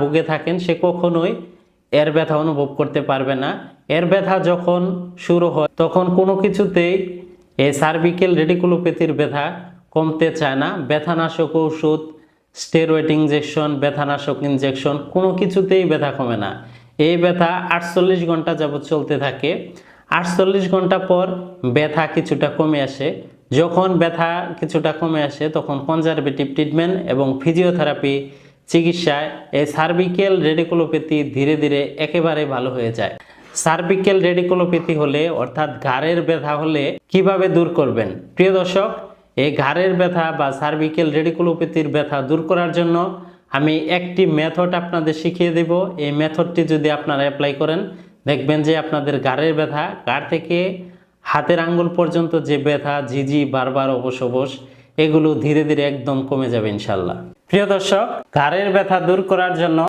ভুগে থাকেন সে কখনোই এর ব্যথা অনুভব করতে পারবে না। এর ব্যথা যখন শুরু হয় তখন কোনো কিছুতেই এই সার্ভিক্যাল রেডিকুলোপ্যাথির ব্যথা কমতে চায় না। ব্যথানাশক ওষুধ, স্টেরয়েড ইনজেকশন, ব্যথানাশক ইনজেকশন কোনো কিছুতেই ব্যথা কমে না। এই ব্যথা 48 ঘন্টা যাবৎ চলতে থাকে। 48 ঘন্টা পর ব্যথা কিছুটা কমে আসে। যখন ব্যথা কিছুটা কমে আসে তখন কনজারভেটিভ ট্রিটমেন্ট এবং ফিজিওথেরাপি চিকিৎসায় এই সার্ভিক্যাল রেডিকুলোপ্যাথি ধীরে ধীরে একেবারে ভালো হয়ে যায়। সার্ভিক্যাল রেডিকুলোপ্যাথি হলে অর্থাৎ ঘাড়ের ব্যথা হলে কিভাবে দূর করবেন? প্রিয় দর্শক, এই ঘাড়ের ব্যথা বা সার্ভিক্যাল রেডিকুলোপ্যাথির ব্যথা দূর করার জন্য আমি একটি মেথড আপনাদের শিখিয়ে দেব। এই মেথডটি যদি আপনারা অ্যাপ্লাই করেন দেখবেন যে আপনাদের ঘাড়ের ব্যথা, ঘাড় থেকে হাতের আঙ্গুল পর্যন্ত যে ব্যথা, ঝিঝি, বারবার অবশ অবশ, এগুলো ধীরে ধীরে একদম কমে যাবে ইনশাল্লাহ। প্রিয় দর্শক, ঘাড়ের ব্যথা দূর করার জন্য